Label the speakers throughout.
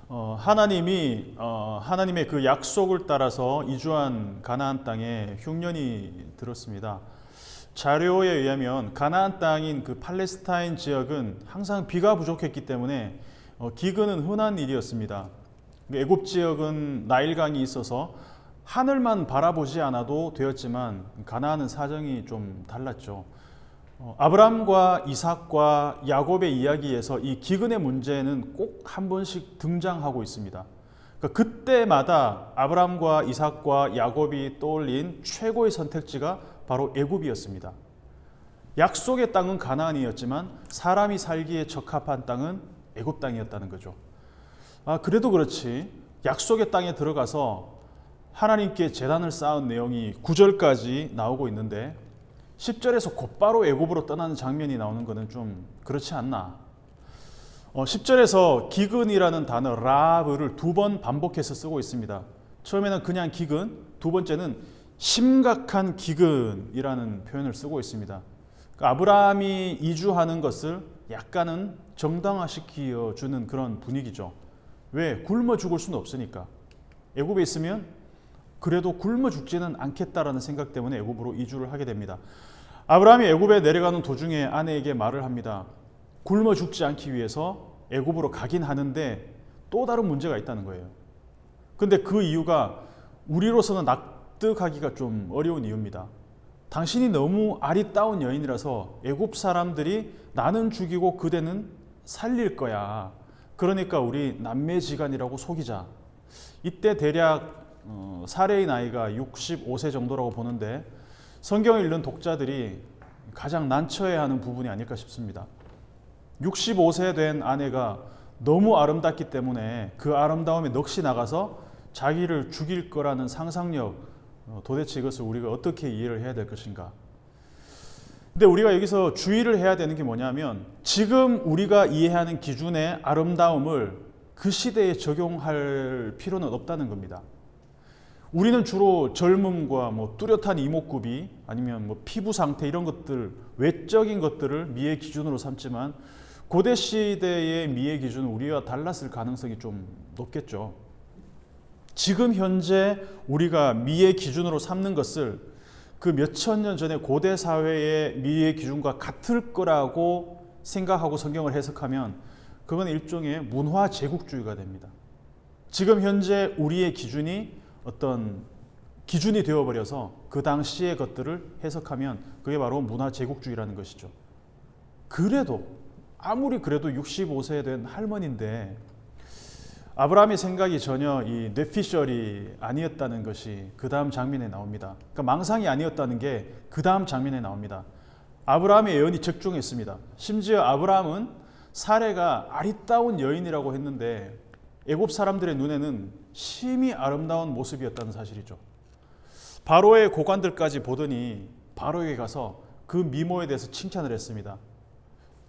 Speaker 1: 하나님의 그 약속을 따라서 이주한 가나안 땅에 흉년이 들었습니다. 자료에 의하면 가나안 땅인 그 팔레스타인 지역은 항상 비가 부족했기 때문에 기근은 흔한 일이었습니다. 애굽 지역은 나일강이 있어서 하늘만 바라보지 않아도 되었지만 가나안은 사정이 좀 달랐죠. 아브람과 이삭과 야곱의 이야기에서 이 기근의 문제는 꼭 한 번씩 등장하고 있습니다. 그러니까 그때마다 아브람과 이삭과 야곱이 떠올린 최고의 선택지가 바로 애굽이었습니다. 약속의 땅은 가나안이었지만 사람이 살기에 적합한 땅은 애굽 땅이었다는 거죠. 그래도 그렇지 약속의 땅에 들어가서 하나님께 제단을 쌓은 내용이 9절까지 나오고 있는데 10절에서 곧바로 애굽으로 떠나는 장면이 나오는 것은 좀 그렇지 않나. 10절에서 기근이라는 단어 라브를 2번 반복해서 쓰고 있습니다. 처음에는 그냥 기근, 두 번째는 심각한 기근이라는 표현을 쓰고 있습니다. 아브라함이 이주하는 것을 약간은 정당화시켜 주는 그런 분위기죠. 왜? 굶어 죽을 수는 없으니까. 애굽에 있으면 그래도 굶어 죽지는 않겠다라는 생각 때문에 애굽으로 이주를 하게 됩니다. 아브라함이 애굽에 내려가는 도중에 아내에게 말을 합니다. 굶어 죽지 않기 위해서 애굽으로 가긴 하는데 또 다른 문제가 있다는 거예요. 근데 그 이유가 우리로서는 납득하기가 좀 어려운 이유입니다. 당신이 너무 아리따운 여인이라서 애굽 사람들이 나는 죽이고 그대는 살릴 거야. 그러니까 우리 남매지간이라고 속이자. 이때 대략 사례의 나이가 65세 정도라고 보는데 성경을 읽는 독자들이 가장 난처해하는 부분이 아닐까 싶습니다. 65세 된 아내가 너무 아름답기 때문에 그 아름다움에 넋이 나가서 자기를 죽일 거라는 상상력, 도대체 이것을 우리가 어떻게 이해를 해야 될 것인가. 근데 우리가 여기서 주의를 해야 되는 게 뭐냐면 지금 우리가 이해하는 기준의 아름다움을 그 시대에 적용할 필요는 없다는 겁니다. 우리는 주로 젊음과 뚜렷한 이목구비 아니면 피부 상태 이런 것들, 외적인 것들을 미의 기준으로 삼지만 고대 시대의 미의 기준은 우리와 달랐을 가능성이 좀 높겠죠. 지금 현재 우리가 미의 기준으로 삼는 것을 그 몇천 년 전에 고대 사회의 미의 기준과 같을 거라고 생각하고 성경을 해석하면 그건 일종의 문화 제국주의가 됩니다. 지금 현재 우리의 기준이 어떤 기준이 되어버려서 그 당시의 것들을 해석하면 그게 바로 문화 제국주의라는 것이죠. 아무리 그래도 65세 된 할머니인데 아브라함의 생각이 전혀 이 뇌피셜이 아니었다는 것이 그 다음 장면에 나옵니다. 그러니까 망상이 아니었다는 게 그 다음 장면에 나옵니다. 아브라함의 예언이 적중했습니다. 심지어 아브라함은 사레가 아리따운 여인이라고 했는데 애굽 사람들의 눈에는 심히 아름다운 모습이었다는 사실이죠. 바로의 고관들까지 보더니 바로에게 가서 그 미모에 대해서 칭찬을 했습니다.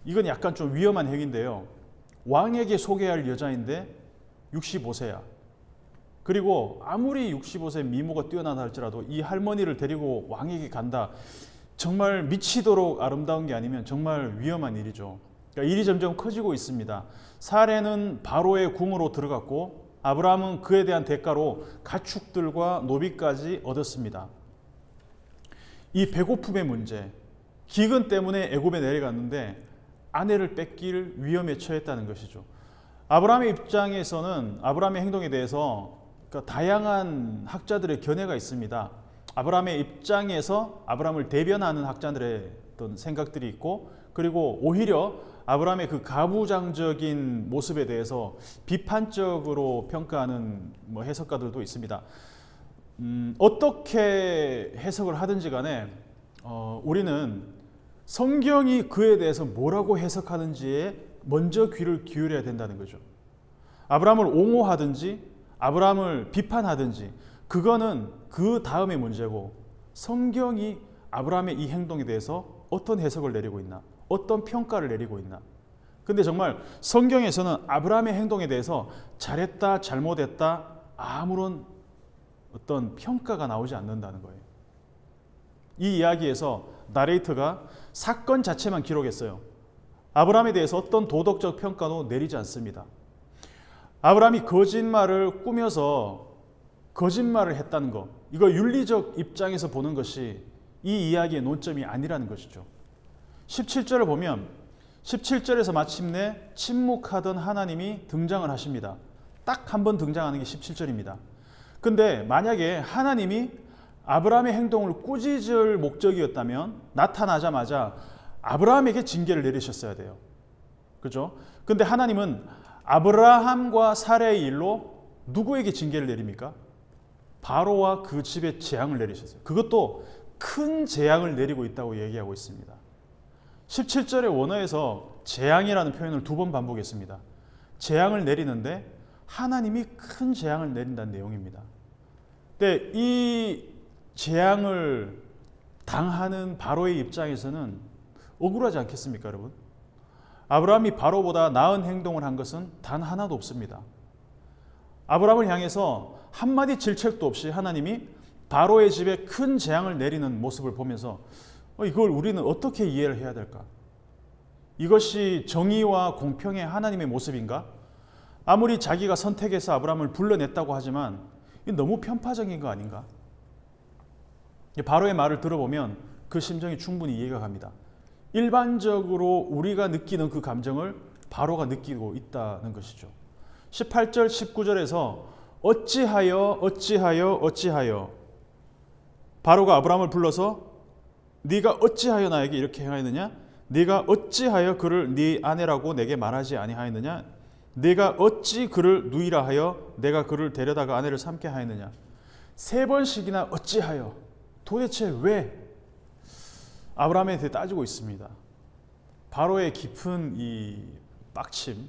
Speaker 1: 이건 약간 좀 위험한 행위인데요. 왕에게 소개할 여자인데 65세야. 그리고 아무리 65세 미모가 뛰어나다 할지라도 이 할머니를 데리고 왕에게 간다. 정말 미치도록 아름다운 게 아니면 정말 위험한 일이죠. 그러니까 일이 점점 커지고 있습니다. 사레는 바로의 궁으로 들어갔고 아브라함은 그에 대한 대가로 가축들과 노비까지 얻었습니다. 이 배고픔의 문제, 기근 때문에 애굽에 내려갔는데 아내를 뺏길 위험에 처했다는 것이죠. 아브라함의 입장에서는 아브라함의 행동에 대해서 다양한 학자들의 견해가 있습니다. 아브라함의 입장에서 아브라함을 대변하는 학자들의 어떤 생각들이 있고 그리고 오히려 아브라함의 그 가부장적인 모습에 대해서 비판적으로 평가하는 해석가들도 있습니다. 어떻게 해석을 하든지 간에 우리는 성경이 그에 대해서 뭐라고 해석하는지에 먼저 귀를 기울여야 된다는 거죠. 아브라함을 옹호하든지 아브라함을 비판하든지 그거는 그 다음의 문제고 성경이 아브라함의 이 행동에 대해서 어떤 해석을 내리고 있나, 어떤 평가를 내리고 있나. 근데 정말 성경에서는 아브라함의 행동에 대해서 잘했다, 잘못했다 아무런 어떤 평가가 나오지 않는다는 거예요. 이 이야기에서 나레이터가 사건 자체만 기록했어요. 아브라함에 대해서 어떤 도덕적 평가도 내리지 않습니다. 아브라함이 거짓말을 꾸며서 거짓말을 했다는 것, 이거 윤리적 입장에서 보는 것이 이 이야기의 논점이 아니라는 것이죠. 17절을 보면 17절에서 마침내 침묵하던 하나님이 등장을 하십니다. 딱 한 번 등장하는 게 17절입니다. 근데 만약에 하나님이 아브라함의 행동을 꾸짖을 목적이었다면 나타나자마자 아브라함에게 징계를 내리셨어야 돼요. 그죠? 근데 하나님은 아브라함과 사레의 일로 누구에게 징계를 내립니까? 바로와 그 집에 재앙을 내리셨어요. 그것도 큰 재앙을 내리고 있다고 얘기하고 있습니다. 17절의 원어에서 재앙이라는 표현을 2번 반복했습니다. 재앙을 내리는데 하나님이 큰 재앙을 내린다는 내용입니다. 근데 이 재앙을 당하는 바로의 입장에서는 억울하지 않겠습니까, 여러분? 아브라함이 바로보다 나은 행동을 한 것은 단 하나도 없습니다. 아브라함을 향해서 한마디 질책도 없이 하나님이 바로의 집에 큰 재앙을 내리는 모습을 보면서 이걸 우리는 어떻게 이해를 해야 될까? 이것이 정의와 공평의 하나님의 모습인가? 아무리 자기가 선택해서 아브라함을 불러냈다고 하지만 너무 편파적인 거 아닌가? 바로의 말을 들어보면 그 심정이 충분히 이해가 갑니다. 일반적으로 우리가 느끼는 그 감정을 바로가 느끼고 있다는 것이죠. 18절, 19절에서 어찌하여 바로가 아브라함을 불러서 네가 어찌하여 나에게 이렇게 행하였느냐? 네가 어찌하여 그를 네 아내라고 내게 말하지 아니하였느냐? 네가 어찌 그를 누이라 하여 내가 그를 데려다가 아내를 삼게 하였느냐? 3번씩이나 어찌하여, 도대체 왜? 아브라함에 대해 따지고 있습니다. 바로의 깊은 이 빡침,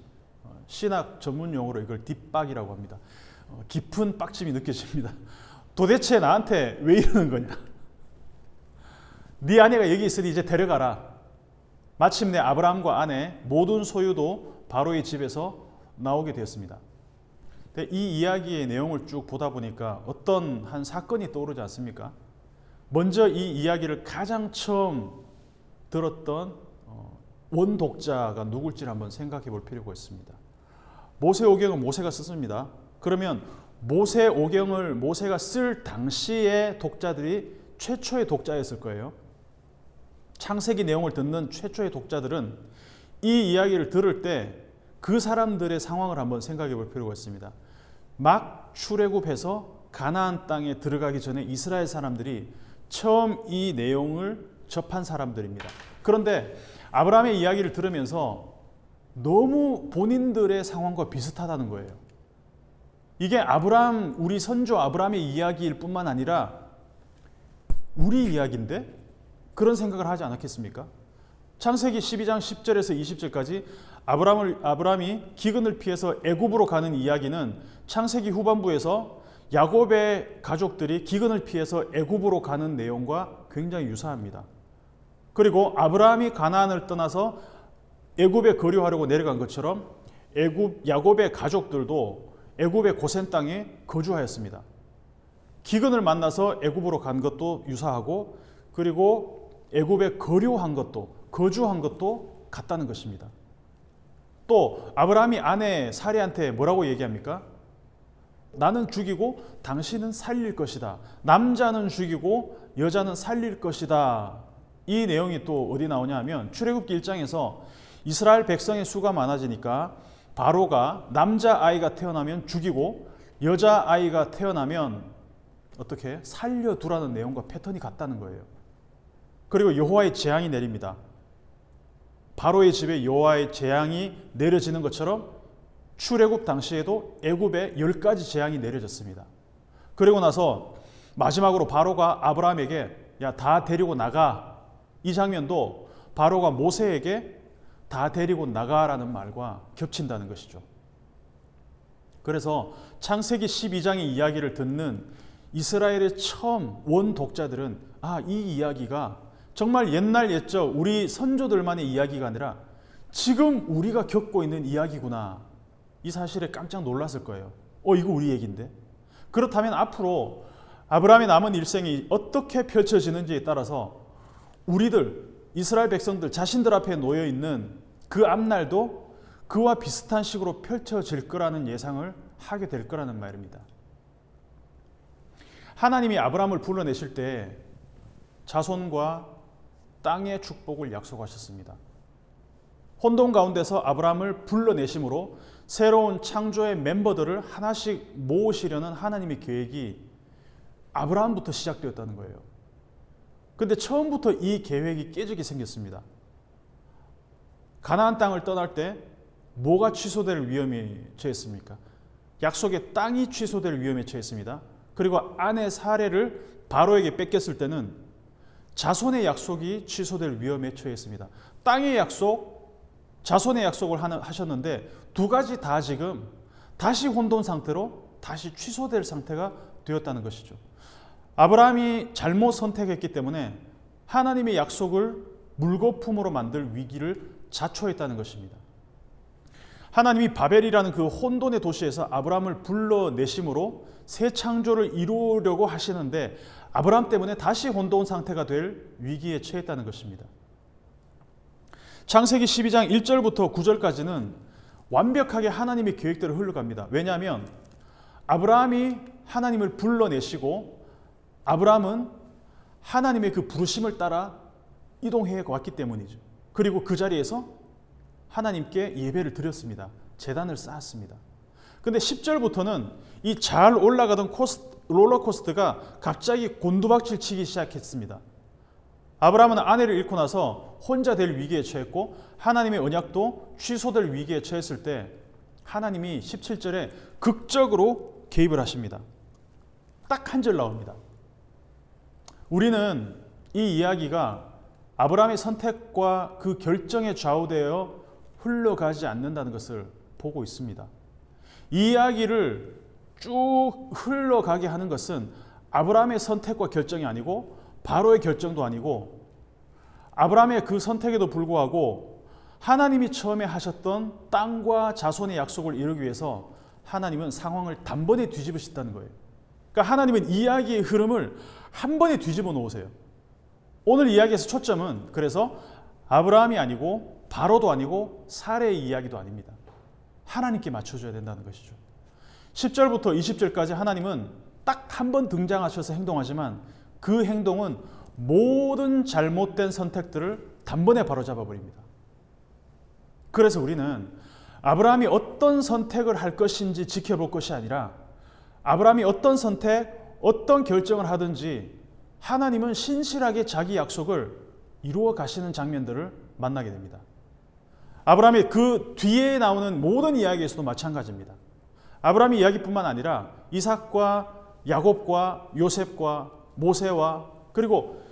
Speaker 1: 신학 전문 용어로 이걸 딥박이라고 합니다. 깊은 빡침이 느껴집니다. 도대체 나한테 왜 이러는 거냐? 네 아내가 여기 있으니 이제 데려가라. 마침내 아브라함과 아내 모든 소유도 바로의 집에서 나오게 되었습니다. 이 이야기의 내용을 쭉 보다 보니까 어떤 한 사건이 떠오르지 않습니까? 먼저 이 이야기를 가장 처음 들었던 원독자가 누굴지를 한번 생각해 볼 필요가 있습니다. 모세오경은 모세가 썼습니다. 그러면 모세오경을 모세가 쓸 당시의 독자들이 최초의 독자였을 거예요. 창세기 내용을 듣는 최초의 독자들은 이 이야기를 들을 때 그 사람들의 상황을 한번 생각해 볼 필요가 있습니다. 막 출애굽해서 가나안 땅에 들어가기 전에 이스라엘 사람들이 처음 이 내용을 접한 사람들입니다. 그런데 아브라함의 이야기를 들으면서 너무 본인들의 상황과 비슷하다는 거예요. 이게 아브라함, 우리 선조 아브라함의 이야기일 뿐만 아니라 우리 이야기인데? 그런 생각을 하지 않았겠습니까? 창세기 12장 10절에서 20절까지 아브라함이 기근을 피해서 애굽으로 가는 이야기는 창세기 후반부에서 야곱의 가족들이 기근을 피해서 애굽으로 가는 내용과 굉장히 유사합니다. 그리고 아브라함이 가나안을 떠나서 애굽에 거류하려고 내려간 것처럼 야곱의 가족들도 애굽의 고센 땅에 거주하였습니다. 기근을 만나서 애굽으로 간 것도 유사하고 그리고 애굽에 거류한 것도 거주한 것도 같다는 것입니다. 또 아브라함이 아내 사레한테 뭐라고 얘기합니까? 나는 죽이고 당신은 살릴 것이다. 남자는 죽이고 여자는 살릴 것이다. 이 내용이 또 어디 나오냐 하면 출애굽기 1장에서 이스라엘 백성의 수가 많아지니까 바로가 남자아이가 태어나면 죽이고 여자아이가 태어나면 어떻게 살려두라는 내용과 패턴이 같다는 거예요. 그리고 여호와의 재앙이 내립니다. 바로의 집에 여호와의 재앙이 내려지는 것처럼 출애굽 당시에도 애굽에 10가지 재앙이 내려졌습니다. 그리고 나서 마지막으로 바로가 아브라함에게 야, 다 데리고 나가. 이 장면도 바로가 모세에게 다 데리고 나가라는 말과 겹친다는 것이죠. 그래서 창세기 12장의 이야기를 듣는 이스라엘의 처음 원 독자들은 이 이야기가 정말 옛날 옛적 우리 선조들만의 이야기가 아니라 지금 우리가 겪고 있는 이야기구나. 이 사실에 깜짝 놀랐을 거예요. 이거 우리 얘기인데? 그렇다면 앞으로 아브라함의 남은 일생이 어떻게 펼쳐지는지에 따라서 우리들, 이스라엘 백성들 자신들 앞에 놓여 있는 그 앞날도 그와 비슷한 식으로 펼쳐질 거라는 예상을 하게 될 거라는 말입니다. 하나님이 아브라함을 불러내실 때 자손과 땅의 축복을 약속하셨습니다. 혼돈 가운데서 아브라함을 불러내심으로 새로운 창조의 멤버들을 하나씩 모으시려는 하나님의 계획이 아브라함부터 시작되었다는 거예요. 그런데 처음부터 이 계획이 깨지게 생겼습니다. 가나안 땅을 떠날 때 뭐가 취소될 위험에 처했습니까? 약속의 땅이 취소될 위험에 처했습니다. 그리고 아내 사례를 바로에게 뺏겼을 때는 자손의 약속이 취소될 위험에 처했습니다. 땅의 약속, 자손의 약속을 하셨는데 두 가지 다 지금 다시 혼돈 상태로 다시 취소될 상태가 되었다는 것이죠. 아브라함이 잘못 선택했기 때문에 하나님의 약속을 물거품으로 만들 위기를 자초했다는 것입니다. 하나님이 바벨이라는 그 혼돈의 도시에서 아브라함을 불러내심으로 새 창조를 이루려고 하시는데 아브라함 때문에 다시 혼돈 상태가 될 위기에 처했다는 것입니다. 창세기 12장 1절부터 9절까지는 완벽하게 하나님의 계획대로 흘러갑니다. 왜냐하면 아브라함이 하나님을 불러내시고 아브라함은 하나님의 그 부르심을 따라 이동해 왔기 때문이죠. 그리고 그 자리에서 하나님께 예배를 드렸습니다. 제단을 쌓았습니다. 근데 10절부터는 이 잘 올라가던 롤러코스터가 갑자기 곤두박질 치기 시작했습니다. 아브라함은 아내를 잃고 나서 혼자 될 위기에 처했고 하나님의 언약도 취소될 위기에 처했을 때 하나님이 17절에 극적으로 개입을 하십니다. 딱 한 절 나옵니다. 우리는 이 이야기가 아브라함의 선택과 그 결정에 좌우되어 흘러가지 않는다는 것을 보고 있습니다. 이 이야기를 쭉 흘러가게 하는 것은 아브라함의 선택과 결정이 아니고 바로의 결정도 아니고 아브라함의 그 선택에도 불구하고 하나님이 처음에 하셨던 땅과 자손의 약속을 이루기 위해서 하나님은 상황을 단번에 뒤집으셨다는 거예요. 그러니까 하나님은 이야기의 흐름을 한 번에 뒤집어 놓으세요. 오늘 이야기에서 초점은 그래서 아브라함이 아니고 바로도 아니고 사레의 이야기도 아닙니다. 하나님께 맞춰줘야 된다는 것이죠. 10절부터 20절까지 하나님은 딱 한 번 등장하셔서 행동하지만 그 행동은 모든 잘못된 선택들을 단번에 바로잡아 버립니다. 그래서 우리는 아브라함이 어떤 선택을 할 것인지 지켜볼 것이 아니라 아브라함이 어떤 선택, 어떤 결정을 하든지 하나님은 신실하게 자기 약속을 이루어 가시는 장면들을 만나게 됩니다. 아브라함의 그 뒤에 나오는 모든 이야기에서도 마찬가지입니다. 아브라함의 이야기뿐만 아니라 이삭과 야곱과 요셉과 모세와 그리고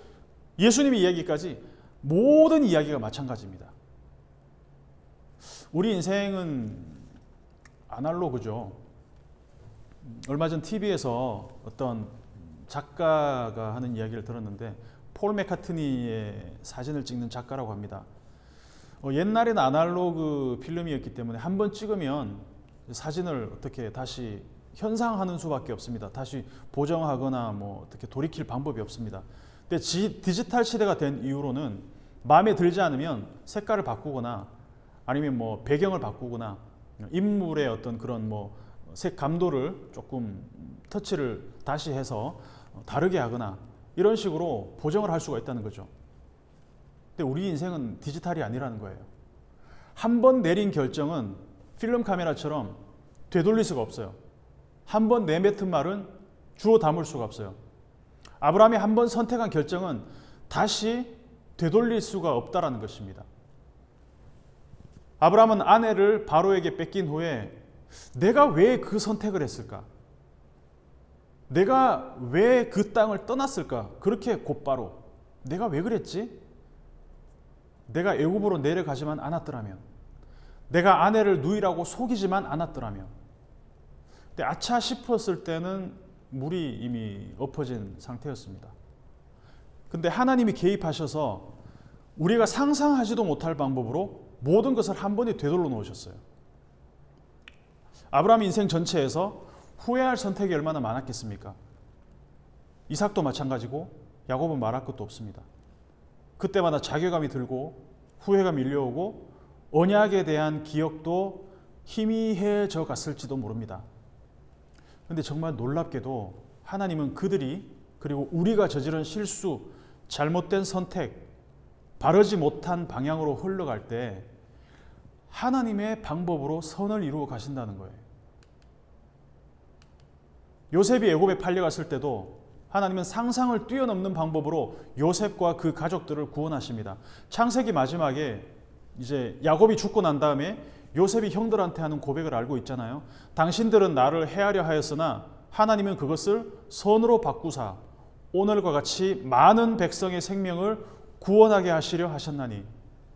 Speaker 1: 예수님의 이야기까지 모든 이야기가 마찬가지입니다. 우리 인생은 아날로그죠. 얼마 전 TV에서 어떤 작가가 하는 이야기를 들었는데 폴 맥카트니의 사진을 찍는 작가라고 합니다. 옛날에는 아날로그 필름이었기 때문에 한번 찍으면 사진을 어떻게 다시 현상하는 수밖에 없습니다. 다시 보정하거나 뭐 어떻게 돌이킬 방법이 없습니다. 근데 디지털 시대가 된 이후로는 마음에 들지 않으면 색깔을 바꾸거나 아니면 뭐 배경을 바꾸거나 인물의 어떤 그런 뭐 색 감도를 조금 터치를 다시 해서 다르게 하거나 이런 식으로 보정을 할 수가 있다는 거죠. 근데 우리 인생은 디지털이 아니라는 거예요. 한 번 내린 결정은 필름 카메라처럼 되돌릴 수가 없어요. 한 번 내뱉은 말은 주워 담을 수가 없어요. 아브라함이 한 번 선택한 결정은 다시 되돌릴 수가 없다라는 것입니다. 아브라함은 아내를 바로에게 뺏긴 후에 내가 왜 그 선택을 했을까? 내가 왜 그 땅을 떠났을까? 그렇게 곧바로 내가 왜 그랬지? 내가 애굽으로 내려가지만 않았더라면, 내가 아내를 누이라고 속이지만 않았더라면. 근데 아차 싶었을 때는 물이 이미 엎어진 상태였습니다. 근데 하나님이 개입하셔서 우리가 상상하지도 못할 방법으로 모든 것을 한 번에 되돌려 놓으셨어요. 아브라함 인생 전체에서 후회할 선택이 얼마나 많았겠습니까? 이삭도 마찬가지고 야곱은 말할 것도 없습니다. 그때마다 자괴감이 들고 후회가 밀려오고 언약에 대한 기억도 희미해져 갔을지도 모릅니다. 그런데 정말 놀랍게도 하나님은 그들이 그리고 우리가 저지른 실수, 잘못된 선택, 바르지 못한 방향으로 흘러갈 때 하나님의 방법으로 선을 이루어 가신다는 거예요. 요셉이 애굽에 팔려갔을 때도 하나님은 상상을 뛰어넘는 방법으로 요셉과 그 가족들을 구원하십니다. 창세기 마지막에 이제 야곱이 죽고 난 다음에 요셉이 형들한테 하는 고백을 알고 있잖아요. 당신들은 나를 해하려 하였으나 하나님은 그것을 선으로 바꾸사 오늘과 같이 많은 백성의 생명을 구원하게 하시려 하셨나니.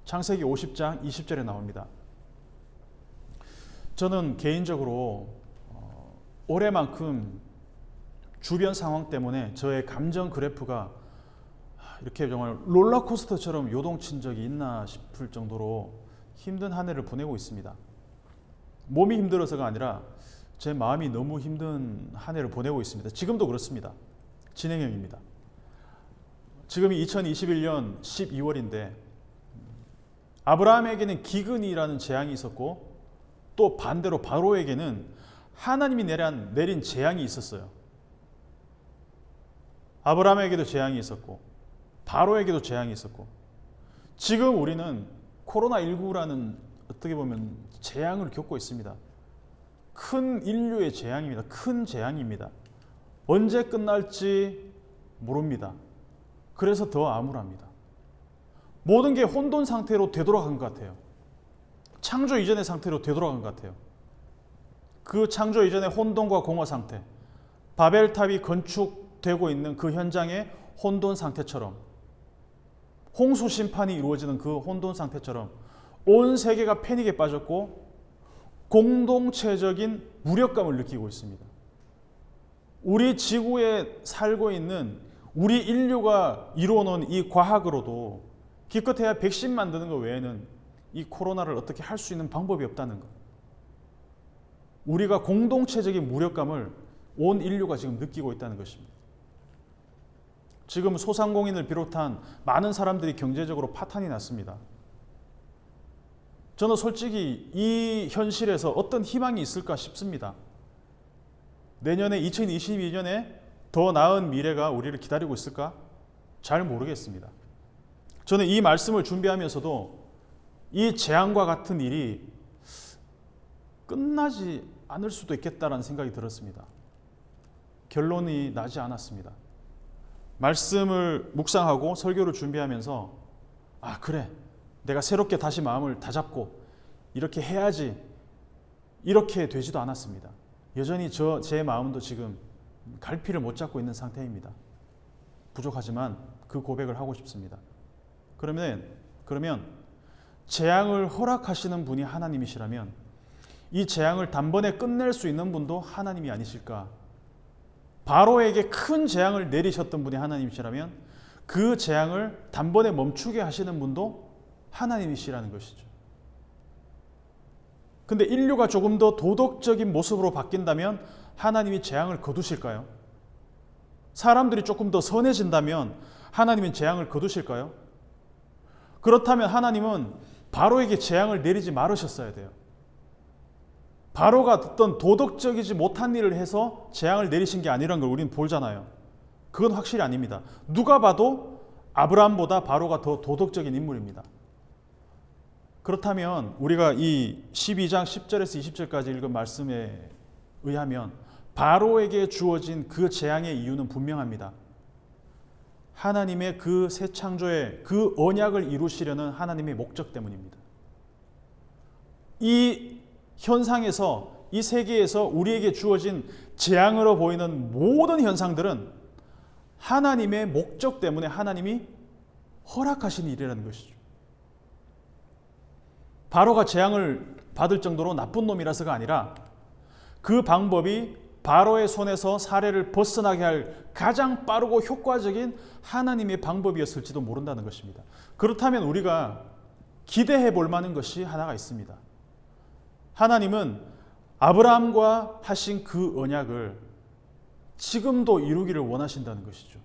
Speaker 1: 창세기 50장 20절에 나옵니다. 저는 개인적으로 올해만큼 주변 상황 때문에 저의 감정 그래프가 이렇게 정말 롤러코스터처럼 요동친 적이 있나 싶을 정도로 힘든 한 해를 보내고 있습니다. 몸이 힘들어서가 아니라 제 마음이 너무 힘든 한 해를 보내고 있습니다. 지금도 그렇습니다. 진행형입니다. 지금이 2021년 12월인데 아브라함에게는 기근이라는 재앙이 있었고 또 반대로 바로에게는 하나님이 내린 재앙이 있었어요. 아브라함에게도 재앙이 있었고 바로에게도 재앙이 있었고 지금 우리는 코로나19라는 어떻게 보면 재앙을 겪고 있습니다. 큰 인류의 재앙입니다. 큰 재앙입니다. 언제 끝날지 모릅니다. 그래서 더 암울합니다. 모든 게 혼돈 상태로 되돌아간 것 같아요. 창조 이전의 상태로 되돌아간 것 같아요. 그 창조 이전의 혼돈과 공허 상태, 바벨탑이 건축되고 있는 그 현장의 혼돈 상태처럼, 홍수 심판이 이루어지는 그 혼돈 상태처럼 온 세계가 패닉에 빠졌고 공동체적인 무력감을 느끼고 있습니다. 우리 지구에 살고 있는 우리 인류가 이루어놓은 이 과학으로도 기껏해야 백신 만드는 것 외에는 이 코로나를 어떻게 할 수 있는 방법이 없다는 것. 우리가 공동체적인 무력감을 온 인류가 지금 느끼고 있다는 것입니다. 지금 소상공인을 비롯한 많은 사람들이 경제적으로 파탄이 났습니다. 저는 솔직히 이 현실에서 어떤 희망이 있을까 싶습니다. 내년에 2022년에 더 나은 미래가 우리를 기다리고 있을까? 잘 모르겠습니다. 저는 이 말씀을 준비하면서도 이 재앙과 같은 일이 끝나지 않을 수도 있겠다라는 생각이 들었습니다. 결론이 나지 않았습니다. 말씀을 묵상하고 설교를 준비하면서 그래, 내가 새롭게 다시 마음을 다잡고 이렇게 해야지, 이렇게 되지도 않았습니다. 여전히 제 마음도 지금 갈피를 못 잡고 있는 상태입니다. 부족하지만 그 고백을 하고 싶습니다. 그러면 재앙을 허락하시는 분이 하나님이시라면 이 재앙을 단번에 끝낼 수 있는 분도 하나님이 아니실까? 바로에게 큰 재앙을 내리셨던 분이 하나님이시라면 그 재앙을 단번에 멈추게 하시는 분도 하나님이시라는 것이죠. 근데 인류가 조금 더 도덕적인 모습으로 바뀐다면 하나님이 재앙을 거두실까요? 사람들이 조금 더 선해진다면 하나님은 재앙을 거두실까요? 그렇다면 하나님은 바로에게 재앙을 내리지 말으셨어야 돼요. 바로가 어떤 도덕적이지 못한 일을 해서 재앙을 내리신 게 아니라는 걸 우리는 보잖아요. 그건 확실히 아닙니다. 누가 봐도 아브라함보다 바로가 더 도덕적인 인물입니다. 그렇다면 우리가 이 12장 10절에서 20절까지 읽은 말씀에 의하면 바로에게 주어진 그 재앙의 이유는 분명합니다. 하나님의 그 새 창조의 그 언약을 이루시려는 하나님의 목적 때문입니다. 이 현상에서, 이 세계에서 우리에게 주어진 재앙으로 보이는 모든 현상들은 하나님의 목적 때문에 하나님이 허락하신 일이라는 것이죠. 바로가 재앙을 받을 정도로 나쁜 놈이라서가 아니라 그 방법이 바로의 손에서 사례를 벗어나게 할 가장 빠르고 효과적인 하나님의 방법이었을지도 모른다는 것입니다. 그렇다면 우리가 기대해 볼 만한 것이 하나가 있습니다. 하나님은 아브라함과 하신 그 언약을 지금도 이루기를 원하신다는 것이죠.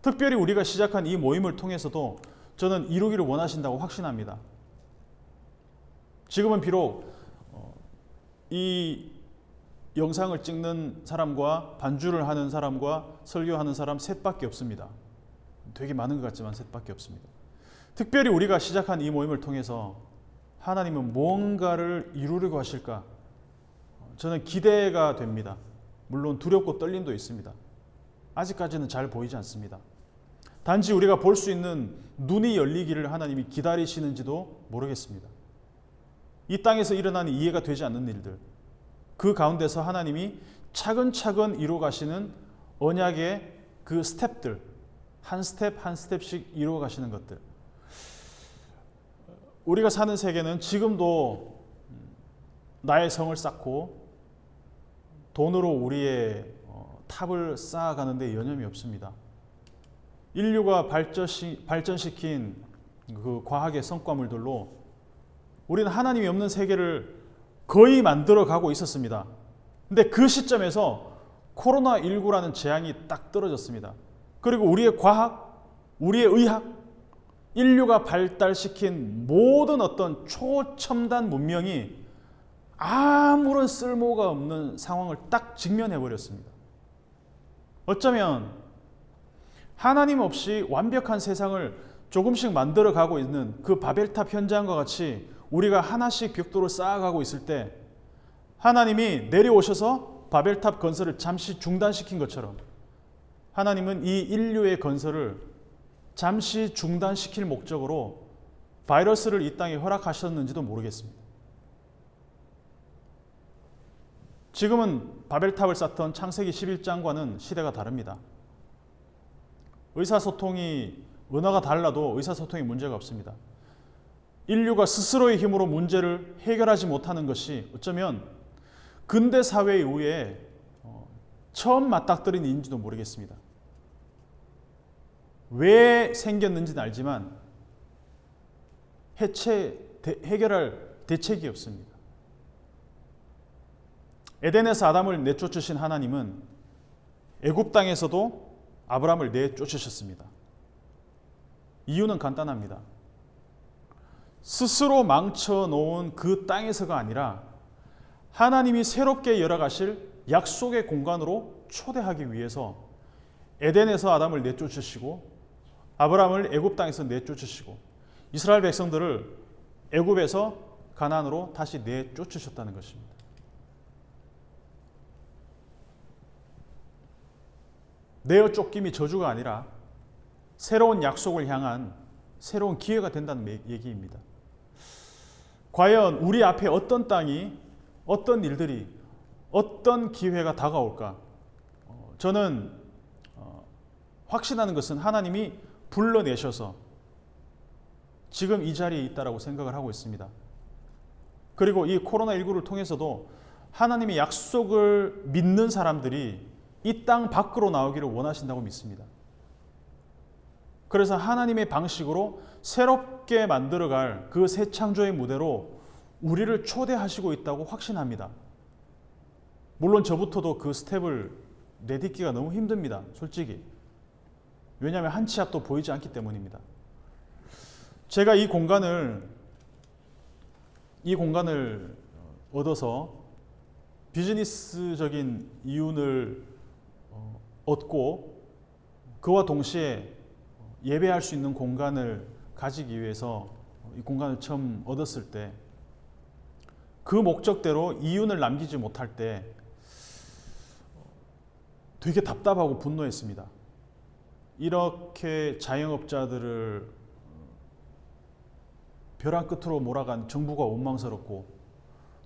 Speaker 1: 특별히 우리가 시작한 이 모임을 통해서도 저는 이루기를 원하신다고 확신합니다. 지금은 비록 이 영상을 찍는 사람과 반주를 하는 사람과 설교하는 사람 셋밖에 없습니다. 되게 많은 것 같지만 셋밖에 없습니다. 특별히 우리가 시작한 이 모임을 통해서 하나님은 무언가를 이루려고 하실까? 저는 기대가 됩니다. 물론 두렵고 떨림도 있습니다. 아직까지는 잘 보이지 않습니다. 단지 우리가 볼 수 있는 눈이 열리기를 하나님이 기다리시는지도 모르겠습니다. 이 땅에서 일어나는 이해가 되지 않는 일들, 그 가운데서 하나님이 차근차근 이루어가시는 언약의 그 스텝들, 한 스텝 한 스텝씩 이루어가시는 것들. 우리가 사는 세계는 지금도 나의 성을 쌓고 돈으로 우리의 탑을 쌓아가는데 여념이 없습니다. 인류가 발전시킨 그 과학의 성과물들로 우리는 하나님이 없는 세계를 거의 만들어 가고 있었습니다. 근데 그 시점에서 코로나19라는 재앙이 딱 떨어졌습니다. 그리고 우리의 과학, 우리의 의학, 인류가 발달시킨 모든 어떤 초첨단 문명이 아무런 쓸모가 없는 상황을 딱 직면해 버렸습니다. 어쩌면 하나님 없이 완벽한 세상을 조금씩 만들어 가고 있는 그 바벨탑 현장과 같이 우리가 하나씩 벽돌을 쌓아가고 있을 때 하나님이 내려오셔서 바벨탑 건설을 잠시 중단시킨 것처럼 하나님은 이 인류의 건설을 잠시 중단시킬 목적으로 바이러스를 이 땅에 허락하셨는지도 모르겠습니다. 지금은 바벨탑을 쌓던 창세기 11장과는 시대가 다릅니다. 의사소통이 언어가 달라도 의사소통에 문제가 없습니다. 인류가 스스로의 힘으로 문제를 해결하지 못하는 것이 어쩌면 근대 사회 이후에 처음 맞닥뜨린 일인지도 모르겠습니다. 왜 생겼는지는 알지만 해결할 대책이 없습니다. 에덴에서 아담을 내쫓으신 하나님은 애굽 땅에서도 아브라함을 내쫓으셨습니다. 이유는 간단합니다. 스스로 망쳐놓은 그 땅에서가 아니라 하나님이 새롭게 열어가실 약속의 공간으로 초대하기 위해서 에덴에서 아담을 내쫓으시고 아브라함을 애굽 땅에서 내쫓으시고 이스라엘 백성들을 애굽에서 가나안으로 다시 내쫓으셨다는 것입니다. 내어 쫓김이 저주가 아니라 새로운 약속을 향한 새로운 기회가 된다는 얘기입니다. 과연 우리 앞에 어떤 땅이, 어떤 일들이, 어떤 기회가 다가올까? 저는 확신하는 것은 하나님이 불러내셔서 지금 이 자리에 있다라고 생각을 하고 있습니다. 그리고 이 코로나19를 통해서도 하나님의 약속을 믿는 사람들이 이 땅 밖으로 나오기를 원하신다고 믿습니다. 그래서 하나님의 방식으로 새롭게 만들어갈 그 새 창조의 무대로 우리를 초대하시고 있다고 확신합니다. 물론 저부터도 그 스텝을 내딛기가 너무 힘듭니다. 솔직히. 왜냐하면 한 치 앞도 보이지 않기 때문입니다. 제가 이 공간을 얻어서 비즈니스적인 이윤을 얻고 그와 동시에 예배할 수 있는 공간을 가지기 위해서 이 공간을 처음 얻었을 때 그 목적대로 이윤을 남기지 못할 때 되게 답답하고 분노했습니다. 이렇게 자영업자들을 벼랑 끝으로 몰아간 정부가 원망스럽고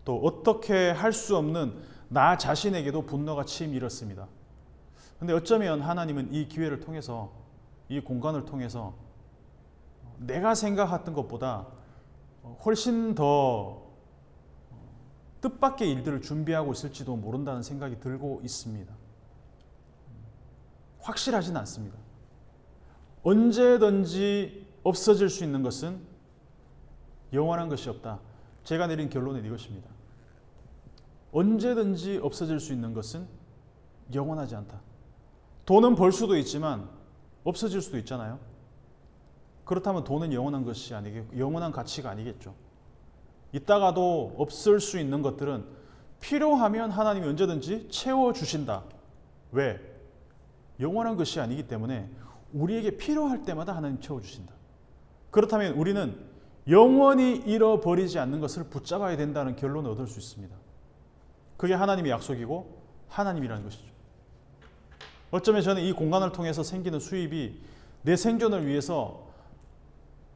Speaker 1: 또 어떻게 할 수 없는 나 자신에게도 분노가 치밀었습니다. 그런데 어쩌면 하나님은 이 기회를 통해서 이 공간을 통해서 내가 생각했던 것보다 훨씬 더 뜻밖의 일들을 준비하고 있을지도 모른다는 생각이 들고 있습니다. 확실하진 않습니다. 언제든지 없어질 수 있는 것은 영원한 것이 없다. 제가 내린 결론은 이것입니다. 언제든지 없어질 수 있는 것은 영원하지 않다. 돈은 벌 수도 있지만 없어질 수도 있잖아요. 그렇다면 돈은 영원한 것이 아니겠고 영원한 가치가 아니겠죠. 있다가도 없을 수 있는 것들은 필요하면 하나님이 언제든지 채워주신다. 왜? 영원한 것이 아니기 때문에 우리에게 필요할 때마다 하나님 채워주신다. 그렇다면 우리는 영원히 잃어버리지 않는 것을 붙잡아야 된다는 결론을 얻을 수 있습니다. 그게 하나님의 약속이고 하나님이라는 것이죠. 어쩌면 저는 이 공간을 통해서 생기는 수입이 내 생존을 위해서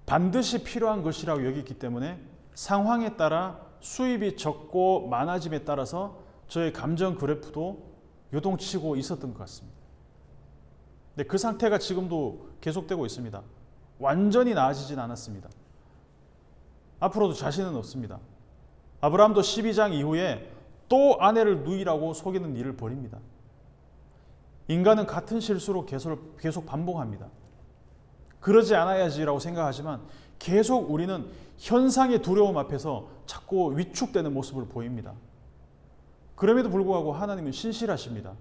Speaker 1: 반드시 필요한 것이라고 여기기 때문에 상황에 따라 수입이 적고 많아짐에 따라서 저의 감정 그래프도 요동치고 있었던 것 같습니다. 근데 그 상태가 지금도 계속되고 있습니다. 완전히 나아지진 않았습니다. 앞으로도 자신은 없습니다. 아브라함도 12장 이후에 또 아내를 누이라고 속이는 일을 벌입니다. 인간은 같은 실수로 계속 반복합니다. 그러지 않아야지라고 생각하지만 계속 우리는 현상의 두려움 앞에서 자꾸 위축되는 모습을 보입니다. 그럼에도 불구하고 하나님은 신실하십니다.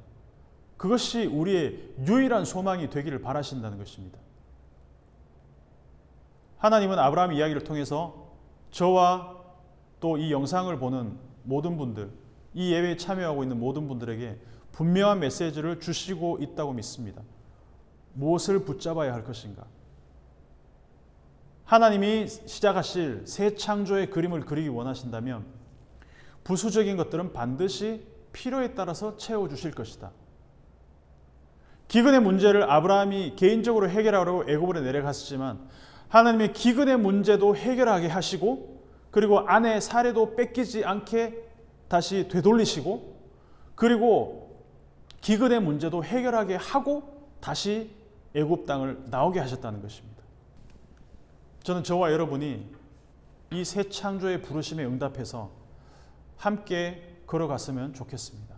Speaker 1: 그것이 우리의 유일한 소망이 되기를 바라신다는 것입니다. 하나님은 아브라함 이야기를 통해서 저와 또 이 영상을 보는 모든 분들, 이 예배에 참여하고 있는 모든 분들에게 분명한 메시지를 주시고 있다고 믿습니다. 무엇을 붙잡아야 할 것인가? 하나님이 시작하실 새 창조의 그림을 그리기 원하신다면 부수적인 것들은 반드시 필요에 따라서 채워주실 것이다. 기근의 문제를 아브라함이 개인적으로 해결하려고 애굽으로 내려갔지만 하나님의 기근의 문제도 해결하게 하시고 그리고 아내의 사례도 뺏기지 않게 다시 되돌리시고 그리고 기근의 문제도 해결하게 하고 다시 애굽 땅을 나오게 하셨다는 것입니다. 저는 저와 여러분이 이 새 창조의 부르심에 응답해서 함께 걸어갔으면 좋겠습니다.